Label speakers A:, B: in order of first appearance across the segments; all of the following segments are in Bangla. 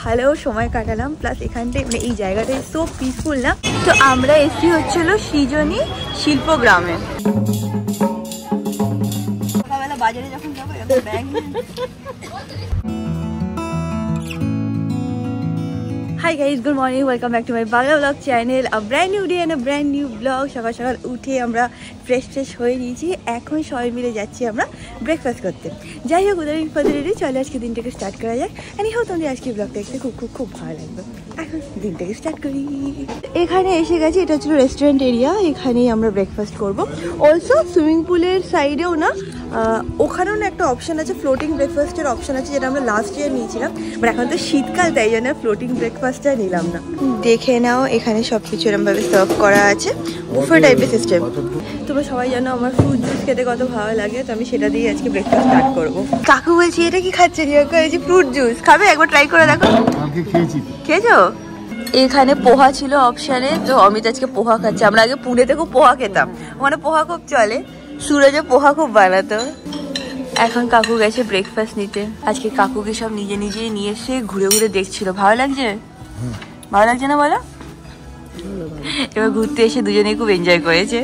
A: ভালো সময় কাটালাম, প্লাস এখানটায় মানে এই জায়গাটাই সো পিসফুল না। তো আমরা এসছি হচ্ছিল সৃজনী শিল্পগ্রামে। সকালবেলা বাজারে যখন যাবো এরকম bag Hi guys, good morning, welcome back to my Bangla vlog channel. A brand new day and a brand new vlog. সকাল সকাল উঠে আমরা ফ্রেশ হয়ে নিয়েছি, এখন সবাই মিলে যাচ্ছি আমরা ব্রেকফাস্ট করতে। যাই হোক, উদাহরণ পদ্ধতি চলে আজকে দিনটাকে স্টার্ট করা যাক। এনি হোক, তোমাদের আজকে ব্লগটা দেখতে খুব ভালো লাগবে। এখন দিনটাকে স্টার্ট করি। এখানে এসে গেছি, এটা হচ্ছে রেস্টুরেন্ট এরিয়া, এখানেই আমরা ব্রেকফাস্ট করব। অলসো সুইমিং পুলের সাইডেও না ওখানেও না একটা অপশান আছে, ফ্লোটিং ব্রেকফাস্টের অপশান আছে, যেটা আমরা লাস্ট ইয়ার নিয়েছিলাম। বাট এখন তো শীতকাল, তাই জন্য ফ্লোটিং ব্রেকফাস্টটা নিলাম না। দেখে নাও, এখানে সব কিছু এরকমভাবে সার্ভ করা আছে, বুফে টাইপের সিস্টেম। তোমরা সবাই জানো আমার ফ্রুট জুস খেতে কত ভালো লাগে, তো আমি সেটা দিয়ে আজকে ব্রেকফাস্ট স্টার্ট করবো। কাকু বলছি, এটা কি খাচ্ছে? ফ্রুট জুস খাবে? একবার ট্রাই করে দেখো। খেয়েছো? এখানে পোহা ছিল অপশানে, তো অমিত আজকে পোহা খাচ্ছে। আমরা আগে পুনেতে খুব পোহা খেতাম, ওখানে পোহা খুব চলে, সুরজে পোহা খুব বানাতো। এখন কাকু গেছে ব্রেকফাস্ট নিতে। আজকে কাকুকে সব নিজেই নিয়ে এসে ঘুরে দেখছিল। ভালো লাগছে? ভালো লাগছে না বলো? এবার ঘুরতে এসে দুজনেই খুব এনজয় করেছে।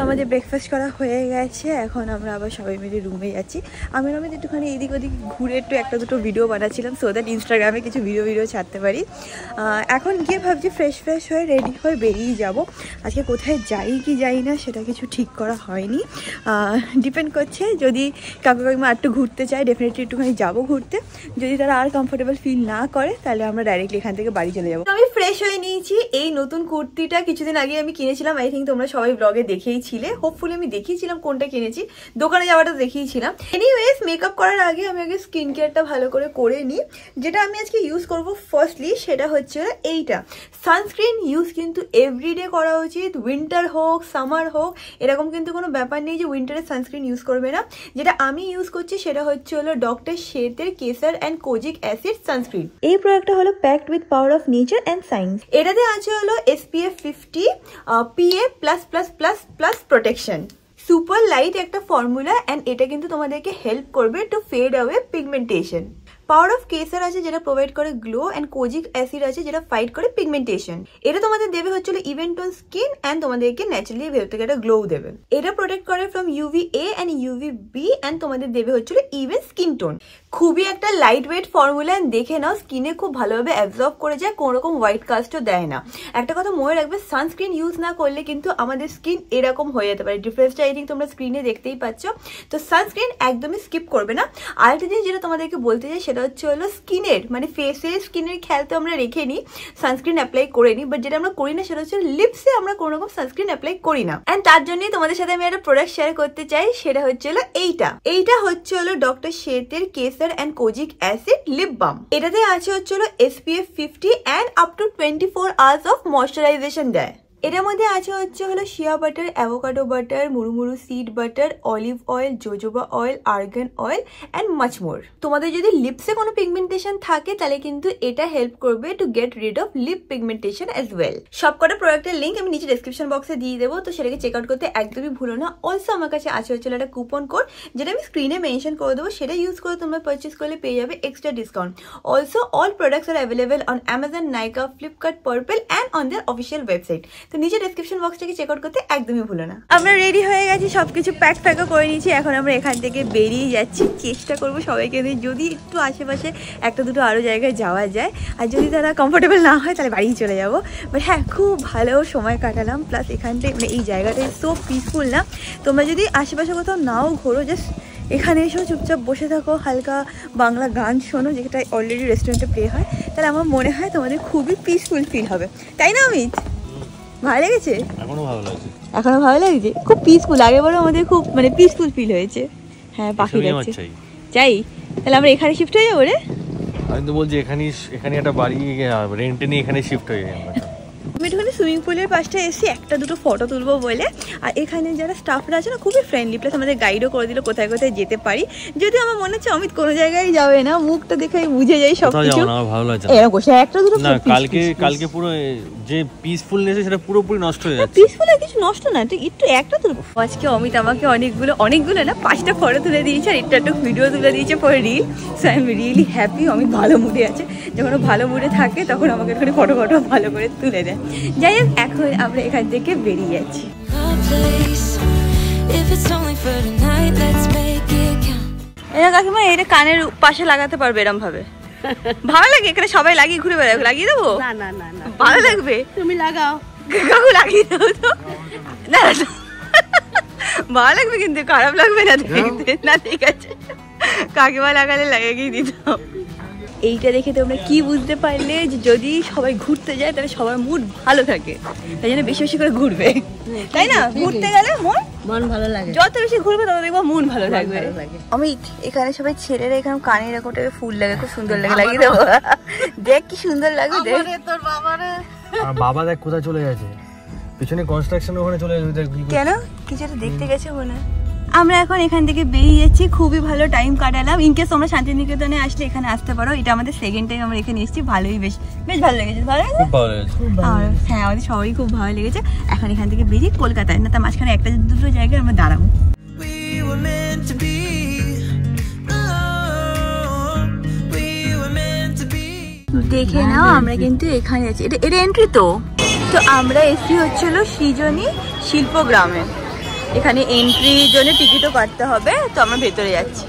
A: আমাদের ব্রেকফাস্ট করা হয়ে গেছে, এখন আমরা আবার সবাই মিলে রুমে যাচ্ছি। আমি একটুখানি এদিক ওদিক ঘুরে একটু একটা দুটো ভিডিও বানাচ্ছিলাম, সো দ্যাট ইনস্টাগ্রামে কিছু ভিডিও ছাড়তে পারি। এখন গিয়ে ভাবছি ফ্রেশ হয়ে রেডি হয়ে বেরিয়ে যাব। আজকে কোথায় যাই না সেটা কিছু ঠিক করা হয়নি, ডিপেন্ড করছে। যদি কাকু কাকিমা একটু ঘুরতে চায়, ডেফিনেটলি একটুখানি যাবো ঘুরতে। যদি তারা আর কমফোর্টেবল ফিল না করে, তাহলে আমরা ডাইরেক্টলি এখান থেকে বাড়ি চলে যাবো। আমি ফ্রেশ হয়ে নিয়েছি। এই নতুন কুর্তিটা কিছুদিন আগে আমি কিনেছিলাম, আই থিঙ্ক তোমরা সবাই ব্লগে দেখেইছিলে। হোপফুলি আমি দেখিয়েছিলাম কোনটা কিনেছি, দোকানে যাওয়াটা দেখিয়েছিলাম। এনিওয়েজ, মেকআপ করার আগে আমি আগে স্কিন কেয়ারটা ভালো করে নিই। যেটা আমি আজকে ইউজ করব ফার্স্টলি, সেটা হচ্ছে এইটা সানস্ক্রিন। ইউজ কিন্তু এভরিডে করা উচিত, উইন্টার হোক সামার হোক, এরকম কিন্তু কোনো ব্যাপার নেই যে উইন্টারে সানস্ক্রিন ইউজ করবে না। যেটা আমি ইউজ করছি সেটা হচ্ছে ডক্টর শেথের Kesar and kojic acid sunscreen. এই প্রোডাক্টটা হলো packed with power of nature and science. এটাতে আছে SPF 50 PA++++ protection. Super light একটা ফর্মুলা, অ্যান্ড এটা কিন্তু তোমাদেরকে হেল্প করবে to fade away pigmentation. Power of kesar আছে যেটা প্রোভাইড করে গ্লো, অ্যান্ড কোজিক অ্যাসিড আছে যেটা ফাইট করে পিগমেন্টেশন। এটা তোমাদের দেবে হচ্ছে ইভেন টোন স্কিন, অ্যান্ড তোমাদেরকে ন্যাচারালি ভেতর থেকে একটা গ্লো দেবে। এটা প্রোটেক্ট করে from UVA and UVB, and তোমাদের দেবে হচ্ছে ইভেন স্কিন টোন। খুবই একটা লাইট ওয়েট ফর্মুলা, দেখে নাও স্কিনে খুব ভালোভাবে অ্যাবজর্ব করে যায়, কোনো রকম হোয়াইট কাস্টও দেয় না। একটা কথা মনে রাখবে, সানস্ক্রিন ইউজ না করলে কিন্তু আমাদের স্কিন এরকম হয়ে যেতে পারে। ডিফারেন্সটা আই থিঙ্ক তোমরা স্ক্রিনে দেখতেই পাচ্ছ। তো সানস্ক্রিন একদমই স্কিপ করবে না। আরেকটা জিনিস যেটা তোমাদেরকে বলতে চাই, সেটা হচ্ছে স্কিনের মানে ফেসের স্কিনের খেয়াল তো আমরা রেখে নিই, সানস্ক্রিন অ্যাপ্লাই করে নিই। বাট যেটা আমরা করি না সেটা হচ্ছে লিপসে আমরা কোনো রকম সানস্ক্রিন অ্যাপ্লাই করি না। অ্যান্ড তার জন্যই তোমাদের সাথে আমি একটা প্রোডাক্ট শেয়ার করতে চাই, সেটা হচ্ছে এইটা হচ্ছে ডক্টর শেথের Kesar and kojic acid lip balm. এটাতে আছে হচ্ছে SPF 50 and up to 24 hours of moisturisation দেয়। এটার মধ্যে আছে হচ্ছে shea butter, avocado butter, murumuru seed butter, olive oil, jojoba oil, argan oil and much more. তোমাদের যদি লিপসে কোনো পিগমেন্টেশন থাকে, তাহলে কিন্তু এটা হেল্প করবে to get rid of lip pigmentation as well. সবকটা প্রোডাক্টের লিঙ্ক আমি নিচে ডেসক্রিপশন বক্সে দিয়ে দেবো, তো সেটাকে চেক আউট করতে একদমই ভুলো না। অলসো আমার কাছে আছে হচ্ছে একটা কুপন কোড, যেটা আমি স্ক্রিনে মেনশন করে দেবো। সেটা ইউজ করে তোমরা পারচেস করলে পেয়ে যাবে extra discount. Also all products R available on Amazon, Nykaa, Flipkart, purple and on their official website. তো নিচে ডেসক্রিপশন বক্সটাকে চেক আউট করতে একদমই ভুলো না। আমরা রেডি হয়ে গেছি, সবকিছু প্যাকও করে নিয়েছি। এখন আমরা এখান থেকে বেরিয়ে যাচ্ছি। চেষ্টা করবো সবাইকে নিয়ে যদি একটু আশেপাশে একটা দুটো আরও জায়গায় যাওয়া যায়, আর যদি তারা কমফোর্টেবল না হয় তাহলে বাড়ি চলে যাবো। বাট হ্যাঁ, খুব ভালো সময় কাটালাম, প্লাস এখানটায় মানে এই জায়গাটাই সো পিসফুল না। তোমরা যদি আশেপাশে কোথাও নাও ঘোরো, জাস্ট এখানে এসেও চুপচাপ বসে থাকো, হালকা বাংলা গান শোনো, যেটা অলরেডি রেস্টুরেন্টে প্লে হয়, তাহলে আমার মনে হয় তোমাদের খুবই পিসফুল ফিল হবে। তাই না অমিত? ভালো লেগেছে? এখনো ভালো লাগছে, খুব পিসফুল। আগেবারও আমাদের খুব মানে পিসফুল ফিল হয়েছে। হ্যাঁ, পাখি যাচ্ছে চাই, তাহলে আমরা এখানে শিফট হয়ে যাবো রে।
B: আমি তো বলছি এখানে একটা বাড়ি রেন্টে নিয়ে এখানে শিফট হয়ে যাই আমরা।
A: আমি একটুখানি সুইমিং পুলের পাশটা এসে একটা দুটো ফটো তুলবো বলে। আর এখানে যারা স্টাফরা আছে না খুবই ফ্রেন্ডলি, প্লাস আমাদের গাইডও করে দিল কোথায় কোথায় যেতে পারি। যদি আমার মনে হচ্ছে অমিত কোনো জায়গায় যাবে না, মুখটা দেখে আমি বুঝে যাই সব কিছু।
B: ভালো লাগছে একটা দুটো না, কালকে পুরো যে পিসফুলনেস সেটা পুরোপুরি নষ্ট হয়ে যাচ্ছে।
A: পিসফুল কিছু নষ্ট না, একটু একটা দুটো। আজকে অমিত আমাকে অনেকগুলো না 5টা ফটো তুলে দিয়েছে আর একটা ভিডিও তুলে দিয়েছে for reel. So I am really happy. Amit ভালো মুডে আছে, যখন ভালো মুডে থাকে তখন আমাকে একটু ফটো ভালো করে তুলে দেয়। যাই হোক, এখন আমরা এখান থেকে বেরিয়ে যাচ্ছি। কাকিমা এটা কানের পাশে লাগাতে পারবে এরম ভাবে? ভালো লাগে, এখানে সবাই লাগিয়ে ঘুরে বেড়াবে, লাগিয়ে দেবো? না না না, ভালো লাগবে, তুমি লাগাও। কাকু লাগিয়ে দেবো তো? না ভালো লাগবে, কিন্তু খারাপ লাগবে না দেখতে। না ঠিক আছে, কাকিমা লাগালে লাগিয়ে দিতাম। এইটা দেখে তোমরা কি বুঝতে পারলে যে যদি সবাই ঘুরতে যায় তাহলে সবার মুড ভালো থাকে, তাই জন্য বেশি বেশি করে ঘুরবে, তাই না? ঘুরতে গেলে মন ভালো লাগে, যত বেশি ঘুরবে তত দেখবো মন ভালো থাকবে। অমিত, এখানে সবাই ছেলেরা এখানে কানে এরকম টাইপের ফুল লাগে, খুব সুন্দর লাগে, লাগিয়ে দেবো? দেখ কি সুন্দর লাগবে, দেখ। তোর
B: বাবা দেখ কোথায় চলে গেছে, পিছনে কনস্ট্রাকশন ওখানে চলে গেছে।
A: কেন? কিছু একটা দেখতে গেছে মনে হয়। আমরা এখন এখান থেকে বেরিয়ে যাচ্ছি, খুবই ভালো টাইম কাটালাম। ইনকেস তোমরা শান্তিনিকেতনে আসলে এখানে আসতে পারো, এটা আমাদের সেকেন্ড টাইম আমরা এখানে এসেছি। ভালোই, বেশ ভালো লেগেছে। ভালো লেগেছে? হ্যাঁ, আমাদের সবাই খুব ভালো লেগেছে। এখন এখান থেকে বেরিয়ে কলকাতায়, না তার মাঝখানে একটা দুটো জায়গায় আমরা দাঁড়াবো। দেখে নাও, আমরা কিন্তু এখানে আছি, এটা এন্ট্রি তো আমরা এসি হচ্ছিল সৃজনী শিল্পগ্রামে। এখানে এন্ট্রির জন্য টিকিটও কাটতে হবে, তো আমরা ভেতরে যাচ্ছি।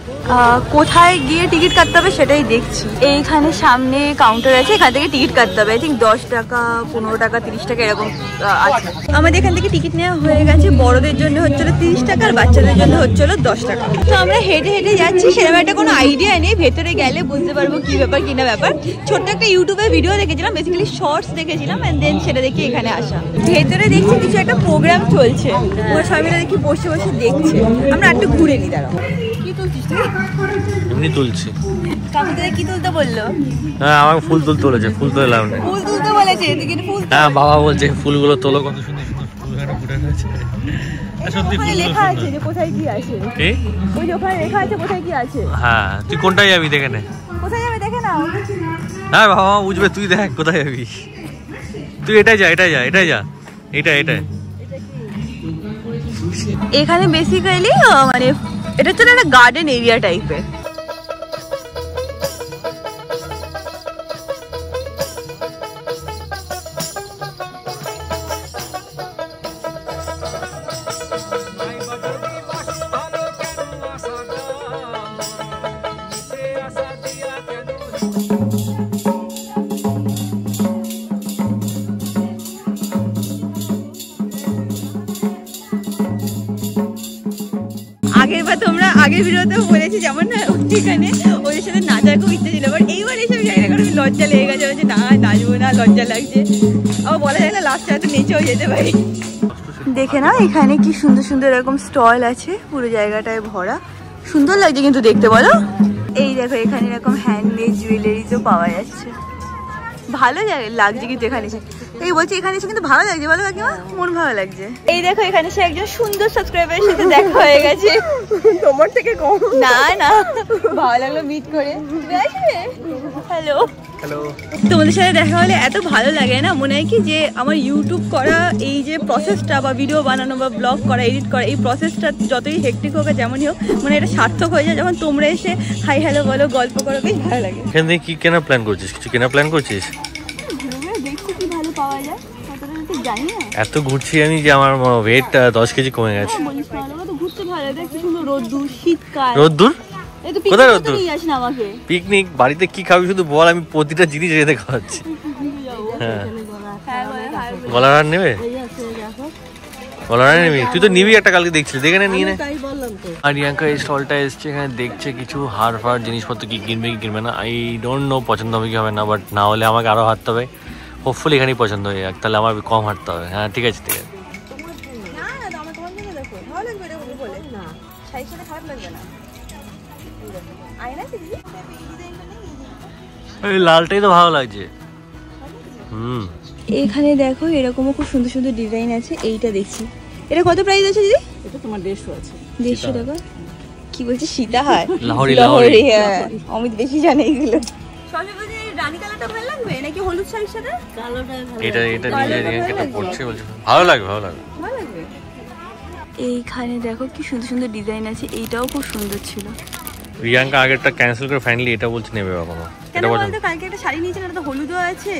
A: কোথায় গিয়ে টিকিট কাটতে হবে সেটাই দেখছি। এইখানে সামনে কাউন্টার আছে, এখান থেকে টিকিট কাটতে হবে। আই থিঙ্ক 10 টাকা, 15 টাকা, 30 টাকা এরকম আছে। আমাদের এখান থেকে টিকিট নেওয়া হয়ে গেছে। বড়দের জন্য হচ্ছিল 30 টাকা আর বাচ্চাদের জন্য হচ্ছিল 10 টাকা। তো আমরা হেঁটে হেঁটে যাচ্ছি, সেরকম একটা কোনো আইডিয়া নেই। ভেতরে গেলে বুঝতে পারবো কি ব্যাপার কি না ব্যাপার। ছোট্ট একটা ইউটিউবে ভিডিও দেখেছিলাম, বেসিক্যালি শর্টস দেখেছিলাম, এন্ড দেন সেটা দেখে এখানে আসা। ভেতরে দেখছি কিছু একটা প্রোগ্রাম চলছে, ওরা সবাই মিলে দেখি বসে বসে দেখছে। আমরা একটু ঘুরে নি, দাঁড়াও। কি তুলছিস তুই?
B: এমনি তুলছি।
A: কাকু তোকে কি তুলতে বললো?
B: হ্যাঁ, আমাকে ফুল তুলতে বলেছে। ফুল তুলে লাভ নেই।
A: ফুল তুলতে বলেছে, তুই কি ফুল?
B: হ্যাঁ, বাবা বলছে ফুলগুলো তোলো, কত সুন্দর সুন্দর ফুলগুলো ফুটে আছে। সত্যি ফুল
A: লেখা আছে যে কোথায় কি আছে।
B: কি?
A: ওই যে ওখানে লেখা আছে কোথায় কি আছে।
B: হ্যাঁ, তুই কোনটায় যাবি দেখে নে।
A: কোথায় যাবে দেখে নাও।
B: হ্যাঁ বাবা বুঝবে, তুই দেখ কোথায় যাবি। তুই এটাই যা, এটাই যা, এটাই যা, এটাই।
A: এখানে বেসিক্যালি মানে এটা হচ্ছে একটা গার্ডেন এরিয়া টাইপের। আগের ভিডিওতেও বলেছি যেমন না ওইখানে ওদের সাথে নাচার খুব ইচ্ছে ছিল, বাট এইবার এইসব জায়গায় কারণ লজ্জা লেগে গেছে, বলছে না নাচবো না, লজ্জা লাগছে। আবার বলা যায় না লাস্টে হয়তো নেচেও যেতে পারি। দেখে না এখানে কি সুন্দর সুন্দর এরকম স্টল আছে, পুরো জায়গাটায় ভরা, সুন্দর লাগছে কিন্তু দেখতে, বলো? এই দেখো এখানে এরকম হ্যান্ডমেড জুয়েলারিজও পাওয়া যাচ্ছে, ভালো লাগছে কিন্তু এখানে এসে। এই বলছি এখানে এসে কিন্তু ভালো লাগছে, বলো কাকিমা? মন ভালো লাগছে। এই দেখো এখানে সে একজন সুন্দর সাবস্ক্রাইবারের সাথে দেখা হয়ে গেছে। তোমার থেকে কম না, না ভালো লাগলো মিট করে। হ্যালো হ্যালো, তোমাদের সাথে দেখা হলে এত ভালো লাগে না, মনে হয় কি যে আমার ইউটিউব করা এই যে প্রসেসটা বা ভিডিও বানানো বা ব্লগ করা, এডিট করা, এই প্রসেসটা যতই হেক্টিক হোক আর যেমনই হোক, মানে এটা সার্থক হয়ে যায় যখন তোমরা এসে হাই হ্যালো বলো, গল্প করো, বেশ ভালো লাগে।
B: এখান থেকে কি কেনা প্ল্যান করছিস? কিছু কেনা প্ল্যান করছিস?
A: দেখছি কি ভালো পাওয়া যায়, জানি না।
B: এত ঘুরছি আমি যে আমার ওয়েট 10 কেজি কমে গেছে।
A: ঘুরতে ভালো লাগে, কি সুন্দর রোদ্দুর, শীতকাল।
B: রোদ্দুর? কোথায় রোদ্দুর? পিকনিক বাড়িতে কি খাবি শুধু বল, আমি প্রতিটা জিনিস রেঁধে খাওয়াচ্ছি। হ্যাঁ, গলার নেবে? গলার নিবি? তুই তো নিবি একটা, কালকে দেখছিলি, দেখে নে, নিয়ে নে। আর রিয়াঙ্কা এই স্টলটা এসছে, এখানে দেখছে কিছু হার ফার জিনিসপত্র, কি কিনবে কি কিনবে না। আই ডোন্ট নো পছন্দ হবে কি হবে না, বাট না হলে আমাকে আরও হাঁটতে হবে। হোপফুলি এখানেই পছন্দ হয়ে যাক, তাহলে আমার কম হাঁটতে হবে। হ্যাঁ ঠিক আছে, ঠিক আছে। এই লালটাই তো ভালো লাগছে।
A: এখানে দেখো এরকমও খুব সুন্দর সুন্দর ডিজাইন আছে। এইটা দেখছি, এটা কত প্রাইস আছে দিদি?
C: এটা তোমার 150 আছে।
A: 150 টাকা? কি বলছে সীতা হয়?
B: লাহোরি।
A: হ্যাঁ, অমিত বেশি জানে এগুলো। সবচেয়ে রানী কালারটা ভালো লাগবে নাকি হলুদ শাড়ির সাথে?
C: কালোটা ভালো।
B: এটা নিয়ে রিয়াঙ্কা পড়ছে বলছে ভালো লাগবে।
A: ভালো লাগবে। এইখানে দেখো কি সুন্দর সুন্দর ডিজাইন আছে, এইটাও খুব সুন্দর ছিল।
B: রিয়াঙ্কা আগেরটা ক্যান্সেল করে ফাইনালি এটা বলছে নেবে এখনো।
A: এটা বলতে কালকে একটা শাড়ি নিয়েছিলাম, এটা তো হলুদও আছে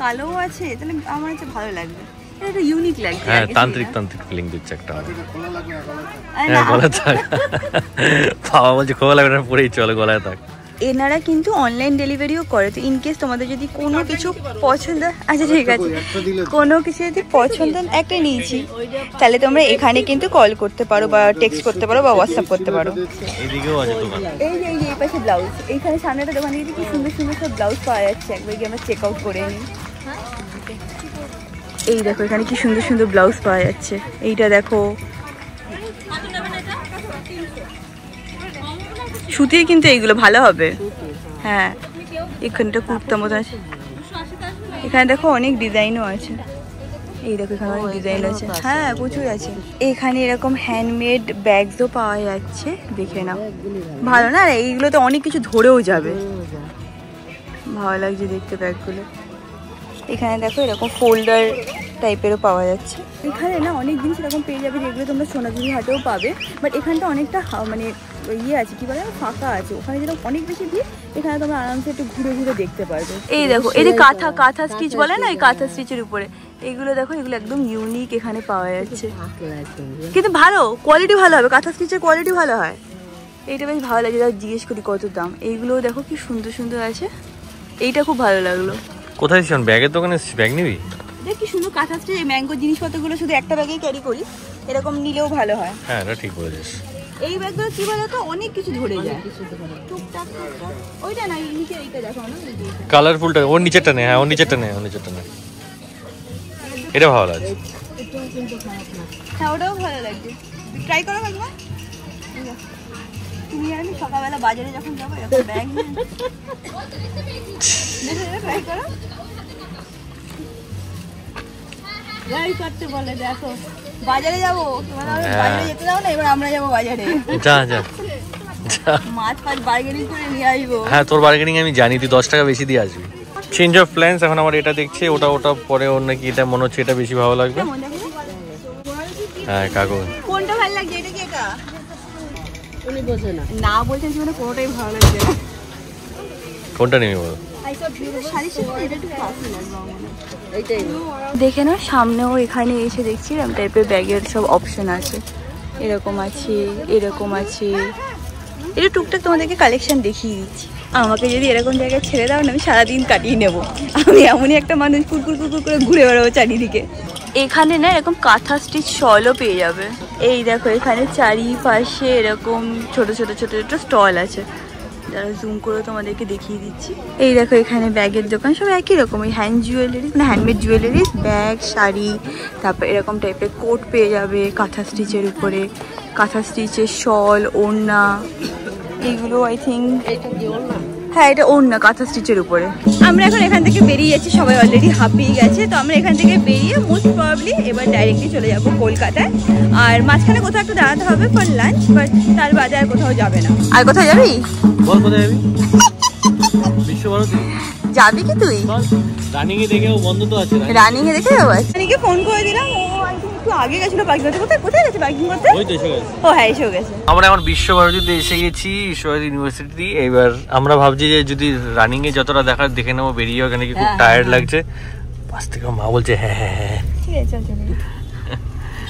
A: কালোও আছে, তাহলে আমার কাছে ভালো লাগবে, এটা ইউনিক লাগবে।
B: হ্যাঁ, তান্ত্রিক ফিলিং দিচ্ছে একটা। হ্যাঁ, গলায় থাক। বাবা বলছে খোলা লাগবে না, পরেই চলে গলায় থাক।
A: এনারা কিন্তু অনলাইন ডেলিভারিও করে, তো ইনকেস তোমাদের যদি কোনো কিছু পছন্দ, আচ্ছা ঠিক আছে, কোনো কিছু যদি পছন্দ একটা নিয়েছি, তাহলে তোমরা এখানে কিন্তু কল করতে পারো বা টেক্সট করতে পারো বা হোয়াটসঅ্যাপ করতে পারো।
B: এইদিকেও আছে দোকান।
A: এই পাশে ব্লাউজ, এইখানে সামনে একটা দোকানে কি সুন্দর সুন্দর সব ব্লাউজ পাওয়া যাচ্ছে, একবার গিয়ে আমরা চেক আউট করে নিই। এই দেখো এখানে কি সুন্দর সুন্দর ব্লাউজ পাওয়া যাচ্ছে, এইটা দেখো সুতির, কিন্তু এইগুলো ভালো হবে। হ্যাঁ, এখানটা কুর্তা মতো আছে, এখানে দেখো অনেক ডিজাইনও আছে। এই দেখো এখানে অনেক ডিজাইন আছে, হ্যাঁ প্রচুর আছে। এখানে এরকম হ্যান্ডমেড ব্যাগসও পাওয়া যাচ্ছে, দেখে নাও ভালো না? এইগুলো তো অনেক কিছু ধরেও যাবে, ভালো লাগছে দেখতে ব্যাগগুলো। এখানে দেখো এরকম ফোল্ডার টাইপেরও পাওয়া যাচ্ছে। এখানে না অনেক জিনিস এরকম পেয়ে যাবে যেগুলো তোমরা সোনাঝুরি হাটেও পাবে, বাট এখানটা অনেকটা মানে ইয়ে আছে, কি বলে ফাঁকা আছে, ওখানে যেরকম অনেক বেশি ভিড়, এখানে তোমরা আরামসে একটু ঘুরে ঘুরে দেখতে পারবে। এই দেখো এই যে কাঁথা স্টিচ বলে না, এই কাঁথা স্টিচের উপরে এগুলো দেখো, এগুলো একদম ইউনিক এখানে পাওয়া যাচ্ছে, কিন্তু ভালো কোয়ালিটি ভালো হবে, কাঁথা স্টিচের কোয়ালিটি ভালো হয়। এইটা বেশ ভালো লাগে, জিজ্ঞেস করি কত দাম। এইগুলোও দেখো কি সুন্দর সুন্দর আছে, এইটা খুব ভালো লাগলো।
B: কোথায় ছিলেন? ব্যাগের দোকানে ব্যাগ নিবি?
A: দেখ কি সুন্দর কাঁথা স্টিচ, ম্যাঙ্গো জিনিসপত্রগুলো শুধু একটা ব্যাগেই ক্যারি করি, এরকম নিলেও ভালো হয়।
B: হ্যাঁ, এটা ঠিক বলেছিস।
A: এই ব্যাগগুলো কি বলো তো, অনেক কিছু ধরে যায়, ওইটা না নিচে এইটা দেখো না,
B: কালারফুলটা ওর নিচেরটা নে। হ্যাঁ, ওর নিচেরটা নে। এটা ভালো লাগছে।
A: হ্যাঁ, ওটাও ভালো লাগছে, ট্রাই করো একবার। তুমি আর আমি সকালবেলা বাজারে যখন যাবো এরকম ব্যাগ নিয়ে ট্রাই করো। ট্রাই করতে বলে, দেখো বাজারে যাবো, তোমরা বাজারে যেতে দাও না, এবার আমরা যাবো বাজারে।
B: যা
A: মাছ বার্গেনিং করে নিয়ে আসবো।
B: হ্যাঁ, তোর বার্গেনিং আমি জানি, তুই 10 টাকা বেশি দিয়ে আসবি। Change of plans. এখন আমার এটা দেখছি, ওটা পরে ওর নাকি এটা মনে হচ্ছে এটা বেশি ভালো লাগবে। হ্যাঁ, কাগজ
A: কোনটা ভালো লাগছে? এটা কি এটা?
C: উনি বোঝে না।
A: না বলছেন মানে কোনোটাই ভালো লাগছে না।
B: কোনটা নিবি বল?
A: দেখে না, সামনেও এখানে এসে দেখছি এরকম টাইপের ব্যাগের সব অপশন আছে, এরকম আছে, এরকম আছে। এটা টুকটাক তোমাদেরকে কালেকশন দেখিয়ে দিচ্ছি। আমাকে যদি এরকম জায়গায় ছেড়ে দাও না, আমি সারাদিন কাটিয়ে নেবো। আমি এমনই একটা মানুষ, কুকুর করে ঘুরে বেড়াবো চারিদিকে। এখানে না এরকম কাঁথা স্টিচ শলও পেয়ে যাবে। এই দেখো এখানে চারিপাশে এরকম ছোট ছোট স্টল আছে, যারা জুম করে তোমাদেরকে দেখিয়ে দিচ্ছি। এই দেখো এখানে ব্যাগের দোকান, সব একই রকম, ওই হ্যান্ড জুয়েলারি মানে হ্যান্ডমেড জুয়েলারি, ব্যাগ, শাড়ি, তারপর এরকম টাইপের কোট পেয়ে যাবে কাঁথা স্টিচের উপরে, কাঁথা স্টিচের শল, ওড়না, এইগুলো আই থিঙ্ক হ্যাঁ এটা ওড়না কাঁথা স্টিচের উপরে। আমরা এখন এখান থেকে বেরিয়ে যাচ্ছি, সবাই অলরেডি হাঁপিয়ে গেছে, তো আমরা এখান থেকে বেরিয়ে মোস্ট প্রবাবলি এবার ডাইরেক্টলি চলে যাব কলকাতায়। আর মাঝখানে কোথাও একটু দাঁড়াতে হবে ফর লাঞ্চ, বাট তার বাদে আর কোথাও যাবে না। আর কোথাও যাবি?
B: বল কোথায় যাবি? বিশ্বভারতী
A: যাবি কি তুই?
B: রানিং এ দেখেও বন্ধ তো আছে।
A: রানিং এ দেখে যাবো। রানিকে ফোন করে দিলাম, ও একটু আগে গেছিল পার্কিং করতে। কোথায় গেছে পার্কিং করতে?
B: ওই তো এসে গেছে।
A: ও হ্যাঁ, এসে গেছে।
B: আমরা এখন বিশ্বভারতীতে এসে গেছি, বিশ্বভারতী ইউনিভার্সিটি। এবার আমরা ভাবছি যে যদি রানিং এ যতটা দেখার দেখে নেবো, বেরিয়ে ওখানে কি খুব টায়ার্ড লাগছে। পাশ থেকে মা বলছে হ্যাঁ
A: ঠিক আছে, চল চল।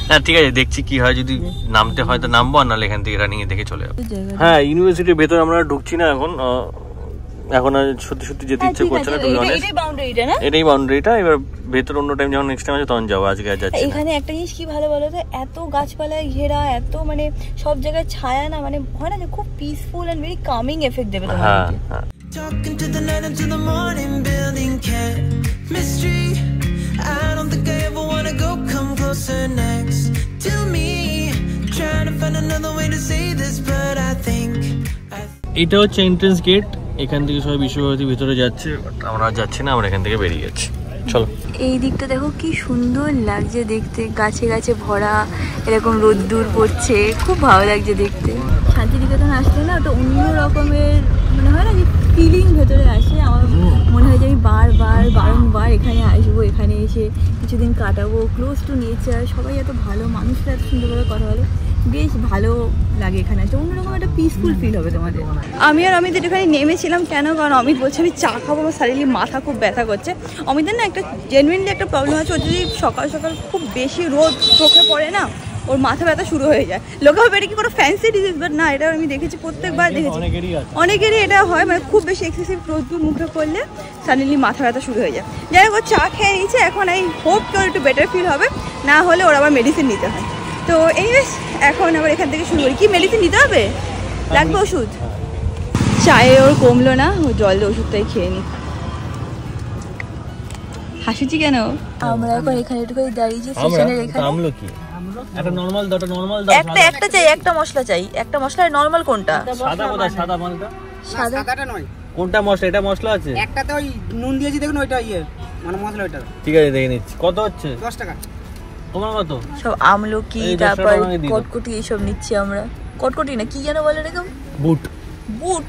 B: হ্যাঁ ঠিক আছে, দেখছি কি হয়, যদি নামতে হয় তো নামবো, আর নাহলে এখান থেকে রানিং এ দেখে চলে যাবো। হ্যাঁ, ইউনিভার্সিটির ভেতরে আমরা ঢুকছি না এখন আর সত্যি যেতে ইচ্ছে করছে না। এটাই বাউন্ডারিটা। এবার ভেতর অন্য টাইম যখন নেক্সট টাইম আছে তখন যাবো, আজকে আর যাচ্ছি।
A: এখানে একটা জিনিস কি ভালো বলো তো, এত গাছপালায় ঘেরা, এত মানে সব জায়গায় ছায়া না, মানে হয় না যে খুব peaceful and very calming effect দেবে তোমার।
B: হ্যাঁ হ্যাঁ।
D: Talking to the night until the morning, building chemistry. I don't think I ever wanna go come closer next to me. Trying to find another way to say this, but I think
B: এটা হচ্ছে এন্ট্রেন্স গেট। এখান থেকে সবাই বিশ্বভারতীর ভিতরে যাচ্ছে, আমরা যাচ্ছি না, আমরা এখান থেকে বেরিয়ে যাচ্ছি। চলো।
A: এই দিকটা দেখো কি সুন্দর লাগছে দেখতে, গাছে গাছে ভরা, এরকম রোদ্দুর পড়ছে, খুব ভালো লাগছে দেখতে। শান্তিনিকেতন আসলে না তো অন্য রকমের মনে হয় না যে ফিলিং ভেতরে আসে। আমার মনে হয় যে আমি বারবার এখানে আসবো, এখানে এসে কিছুদিন কাটাবো, ক্লোজ টু নেচার, সবাই এত ভালো, মানুষরা এত সুন্দর করে কথা বলে, বেশ ভালো লাগে এখানে আসতে, অন্যরকম একটা পিসফুল ফিল হবে তোমাদের। আমি আর অমিত একটুখানি নেমেছিলাম, কেন? কারণ অমিত বলছে আমি চা খাবো, আমার সারিলি মাথা খুব ব্যথা করছে। অমিতের না একটা জেনুইনলি একটা প্রবলেম আছে, ওর যদি সকাল সকাল খুব বেশি রোদ চোখে পড়ে না, ওর মাথা ব্যথা শুরু হয়ে যায়। লোকে ভাবে এটা কি কোনো ফ্যান্সি ডিজিজ, বাট না, এটা আমি দেখেছি, প্রত্যেকবার দেখেছি অনেকেরই এটা হয়, মানে খুব বেশি এক্সেসিভ রোদ্দুর মুখে পড়লে সাডেনলি মাথা ব্যথা শুরু হয়ে যায়। যাই হোক, ও চা খেয়ে নিয়েছে, এখন এই হোপ কেউ একটু বেটার ফিল হবে, না হলে ওর আবার মেডিসিন নিতে হয়। তো এনিওয়েজ এখন আবার এখান থেকে শুরু করি। কি মেডিসিন নিতে হবে? লাগবে ওষুধ? চায়ে ওর কমলো না, ও জল দিয়ে ওষুধটাই খেয়ে নি। হাসিছি কেন? আমরা এখন এখানে একটু দাঁড়িয়েছি স্টেশনের এখানে।
B: একটা নরমাল দাও, নরমাল দাও।
A: একটা চাই, একটা মশলা চাই, একটা মশলা। নরমাল কোনটা?
B: সাদা কোনটা? সাদা মালটা?
C: সাদাটা নয়।
B: কোনটা মশলা? এটা মশলা আছে
C: একটাতে ওই নুন দিয়েছি দেখুন, ওইটা মানে মশলা ওইটা।
B: ঠিক আছে, দেখে নিচ্ছি। কত হচ্ছে?
C: 10 টাকা।
B: তোমার কত?
A: সব আমলকি, তারপর কটকটি এইসব নিচ্ছি আমরা। কটকটি না, কি যেন বলে এরকম?
B: বুট।
A: বুট?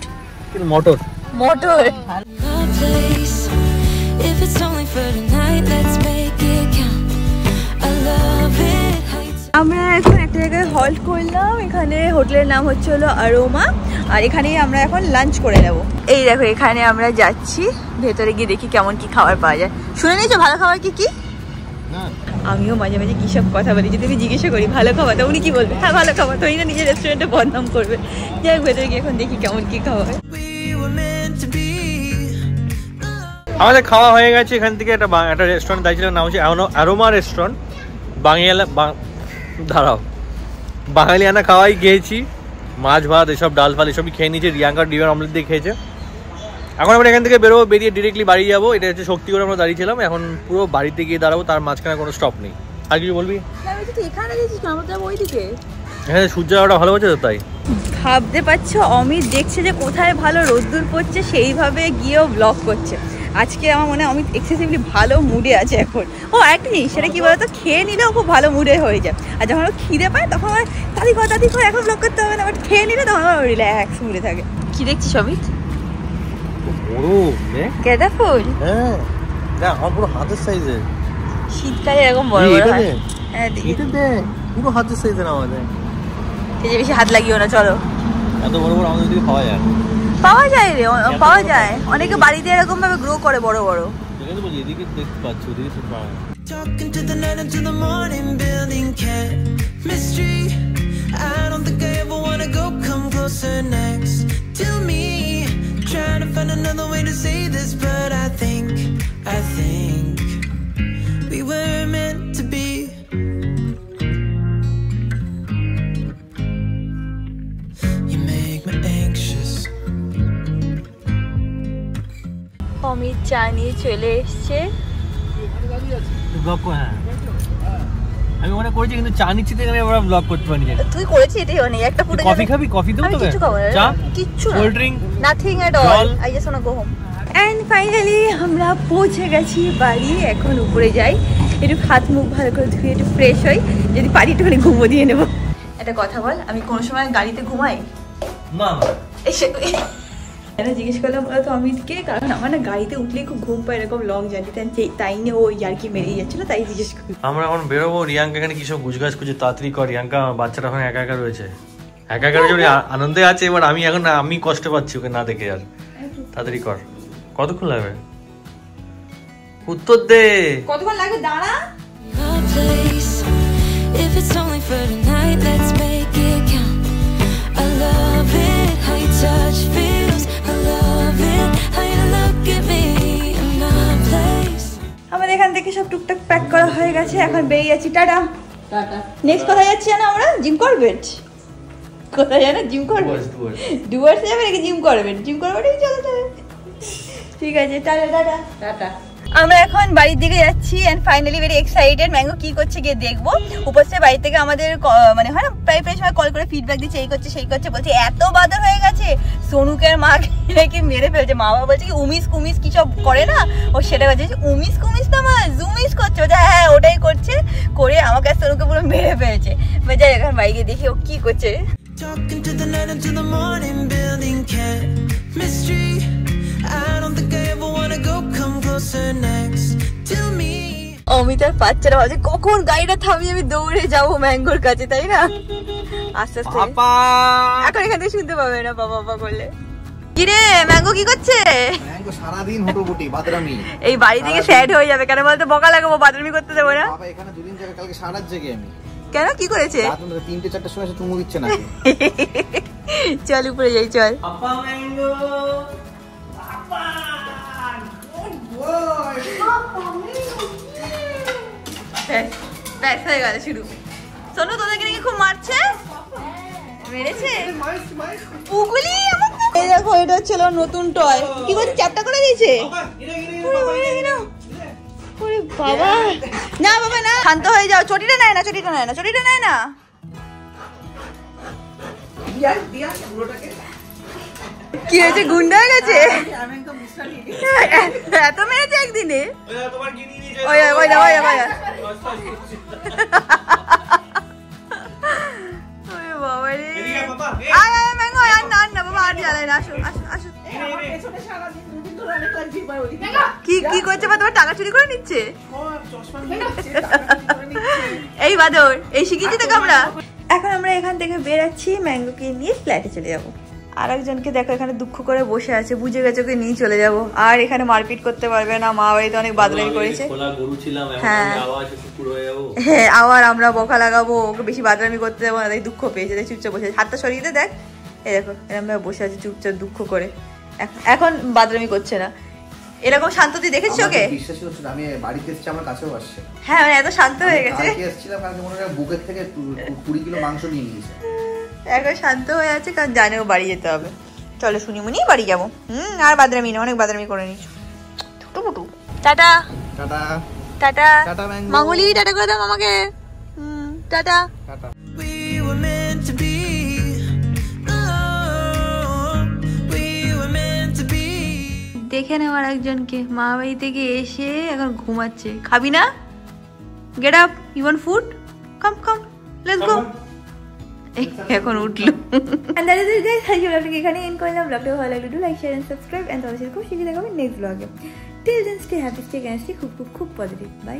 B: মটর।
A: মটর।
D: If it's only for tonight, let's make it count. I love it how you
A: আমরা এখন একটা জায়গায় হল্ট করলাম, এখানে হোটেলের নাম হচ্ছে হলো অ্যারোমা, আর এখানেই আমরা এখন লাঞ্চ করে নেব। এই দেখো এখানে আমরা যাচ্ছি, ভেতরে গিয়ে দেখি কেমন কি খাবার পাওয়া যায়। শুনে নিয়েছো ভালো খাবার কি কি? আমিও মাঝে মাঝে কি সব কথা বলি, যদি আমি জিজ্ঞাসা করি ভালো খাবার, তো উনি কি বলবে? হ্যাঁ ভালো খাবার, তো না নিজের রেস্টুরেন্টে বদনাম করবে। যাই হোক, ভেতরে গিয়ে এখন দেখি কেমন কি খাবার।
B: আমাদের খাওয়া হয়ে গেছে। এখান থেকে একটা রেস্টুরেন্ট দাঁড়িয়েছিল, নাম হচ্ছে অ্যারোমা রেস্টুরেন্ট। বাঙালিয়ানা খাওয়াই খেয়েছি, মাছ ভাত এসব, ডাল ফাল এসবই খেয়ে নিয়েছি। রিয়াঙ্কার ডিমের অমলেট দিয়ে খেয়েছে। এখন আমরা এখান থেকে বেরোবো, বেরিয়ে ডিরেক্টলি বাড়ি যাবো। এটা হচ্ছে শক্তিগড়ে আমরা দাঁড়িয়েছিলাম, এখন পুরো বাড়িতে গিয়ে দাঁড়াবো, তার মাঝখানে কোনো স্টপ নেই। আর কিছু বলবি? হ্যাঁ, সূর্য ওটা ভালো হচ্ছে তো, তাই
A: ভাবতে পারছো অমিত দেখছে যে কোথায় ভালো রোদ্দুর পড়ছে, সেইভাবে গিয়েও ব্লগ করছে। আজকে আমার মনে হয় অমিত এক্সেসিভলি ভালো মুডে আছে এখন। ও একটা জিনিস, সেটা কি বলতো, খেয়ে নিলেও খুব ভালো মুডে হয়ে যায়। আর যখন ও খিদে পায় তখন আমার তাড়ি কর এখন ব্লগ করতে হবে না, বাট খেয়ে নিলে তখন আমার রিল্যাক্স মুডে থাকে। কি দেখছিস অমিত? গেঁদা ফুল?
B: হ্যাঁ, আমার পুরো হাতের সাইজের।
A: শীতকালে এরকম বড় বড় হয়। হ্যাঁ,
B: পুরো হাতের সাইজের আমাদের।
A: এই যে বেশি হাত লাগিও না, চলো।
B: এত বড় বড় আমাদের দিকে পাওয়া যায়?
A: পাওয়া যায় রে, পাওয়া যায়। অনেকে বাড়িতে এরকম ভাবে গ্রো করে বড় বড়।
B: এদিকে দেখতে পাচ্ছি, ওদিকে তো পাওয়া যায়।
D: talking to the night until the morning, building chemistry. I don't think I ever wanna go come closer next to me. Trying to find another way to say this, but I think we were meant to be. You make me anxious.
A: Amit চা নিয়ে চলে এসছে।
B: আমি মনে করেছি কিন্তু চা নিচ্ছি তো, এখানে আমরা ব্লগ করতে পারি।
A: তুই করেছিস এটাই অনেক। একটা ফুটে
B: কফি খাবি? কফি দেবো তোকে? চা?
A: কিচ্ছু না,
B: cold drink?
A: Nothing at all. I just want to go home. And finally আমরা পৌঁছে গেছি বাড়ি। এখন উপরে যাই, একটু হাত মুখ ভালো করে ধুয়ে একটু ফ্রেশ হই, যদি পারি একটুখানি ঘুমো দিয়ে নেবো। একটা কথা বল, আমি কোনো সময় গাড়িতে ঘুমাই
B: না?
A: এটা জিজ্ঞেস করলাম বলতো অমিতকে, কারণ আমার না গাড়িতে উঠলেই খুব ঘুম পায় এরকম লং জার্নি, তাই নিয়ে ও ইয়ার্কি মেরেই যাচ্ছিল, তাই জিজ্ঞেস করি।
B: আমরা এখন বেরোবো। রিয়াঙ্কা এখানে কি সব গুছগাছ করছে, তাড়াতাড়ি কর। রিয়াঙ্কা বাচ্চাটা এখন একা একা রয়েছে, একা একা রয়েছে, আনন্দে আছে। এবার আমি কষ্ট পাচ্ছি ওকে না দেখে। আর তাড়াতাড়ি কর। কতক্ষণ লাগবে? উত্তর দে।
A: কতক্ষণ লাগবে? দাঁড়া।
D: My place. If it's only for tonight, let's make it count. I love it how you touch feels. I love it how you look at me in my place.
A: আমাদের এখান থেকে সব টুকটাক প্যাক করা হয়ে গেছে, এখন বেরিয়ে যাচ্ছি। টাটা।
C: টাটা।
A: নেক্সট কোথায় যাচ্ছি জানো আমরা? Jim Corbett. কোথায় জানো? Jim Corbett. ডুয়ার্স যাবে নাকি জিম করবেট? জিম করবেটই চলো। ঠিক আছে, টাটা টাটা টাটা। আমরা এখন বাড়ির দিকে যাচ্ছি and finally very excited. Mango কি করছে গিয়ে দেখবো। উপস্থিত বাড়ি থেকে আমাদের মানে হয় না প্রায় সময় কল করে ফিডব্যাক দিচ্ছে, এই করছে সেই করছে, বলছে এত বাদর হয়ে গেছে, সোনুকের মা কি মেরে ফেলছে। মা বাবা বলছে কি উমিস কুমিস কি সব করে না, ও সেটা বলছে উমিস কুমিস না মা জুমিস করছে। বলছে হ্যাঁ ওটাই করছে, করে আমাকে সোনুকে পুরো মেরে ফেলছে। যাই এখন বাইকে দেখি ও কি করছে।
D: Talking to the night until the morning, building chemistry. I don't think I ever wanna go, come closer next to me.
A: অমিতার বাচ্চারা ভাবছে কখন গাড়িটা থামিয়ে আমি দৌড়ে যাবো ম্যাঙ্গোর কাছে, তাই না? আস্তে আস্তে এখন এখান থেকে শুনতে পাবে না বাবা বাবা করলে। কিরে ম্যাঙ্গো কি করছে?
E: ম্যাঙ্গো সারাদিন হটোগুটি বাদরামি।
A: এই বাড়ি থেকে স্যাড হয়ে যাবে, কেন বলতো বকা লাগাবো, বাদরামি করতে দেবো না।
E: বাবা এখানে দুদিন জায়গা কালকে সারা জেগে আমি।
A: কেন কি করেছে?
E: রাত 3-4টার সময় এসে চুমু দিচ্ছে না।
A: চল উপরে যাই চল।
B: পাপা ম্যাঙ্গো পাপা গুড বয়।
A: ব্যাস হয়ে গেল শুরু। সোনু তোদেরকে নাকি খুব মারছে, মেরেছে পুগুলি আমাকে। এই দেখো এটা ছিল নতুন টয়, কি করছে চ্যাপটা করে দিয়েছে। ওরে বাবা না বাবা না, শান্ত হয়ে যাও। চটিটা নেয় না, চটিটা নেয় না, চটিটা নেয় না। কি হয়েছে, গুন্ডা হয়ে গেছে? এত মেরেছে একদিনে? ওই ওই ওই ওই ওই বাবা রে। আয় আয় ম্যাঙ্গো, আর না না বাবা, আর জ্বালায় না, আসো আসো আসো। কি কি করছে বা, তোমার টাকা চুরি করে নিচ্ছে? এই বাদর, এই শিখেছি তো আমরা। এখন আমরা এখান থেকে বেরাচ্ছি, ম্যাঙ্গোকে নিয়ে ফ্ল্যাটে চলে যাবো। আর একজনকে দেখো এখানে দুঃখ করে বসে আছে, বুঝে গেছে ওকে নিয়ে চলে যাবো। আর এখানে মারপিট করতে পারবে না, মা বাড়িতে অনেক বাদলামি করেছে। হ্যাঁ আবার আমরা বকা লাগাবো, ওকে বেশি বাদলামি করতে দেবো না, তাই দুঃখ পেয়েছে, তাই চুপচাপ বসে আছে। হাতটা সরিয়ে দে, দেখ এই দেখো এরকম ভাবে বসে আছে চুপচাপ দুঃখ করে, এখন বাদলামি করছে না। এরকম শান্ত তুই দেখেছিস ওকে?
E: বিশ্বাসই হচ্ছে না, আমি বাড়িতে এসেছি, আমার কাছেও আসছে।
A: হ্যাঁ মানে এত শান্ত হয়ে গেছে।
E: কালকে এসেছিলাম, কালকে মনে হয় বুকের থেকে 20 কিলো মাংস নিয়ে নিয়েছে।
A: এখন শান্ত হয়ে আছে, কারণ জানে ও বাড়ি যেতে হবে। চলো শুনি মুনি বাড়ি যাবো। আর বাদরামি না, অনেক বাদরামি করে নিস। ছোটু পুটু tata
E: tata
A: tata
E: tata mango.
A: মাঙ্গলি টাটা করে দাও আমাকে। Tata.
E: Tata.
D: We were meant to be. Oh, we were meant to be.
A: দেখে নেওয়ার একজনকে মা বাড়ি থেকে এসে এখন ঘুমাচ্ছে। খাবি না? Get up, you want food? Come come let's go. এখন উঠলো। এখানে এন্ড করলাম। ব্লগটা ভালো লাগলে do like share and subscribe and তাহলে খুব শিখে দেখাবেন নেক্সট ব্লগে। Till then stay happy, stay calm, stay খুব খুব খুব পজিটিভ। বাই।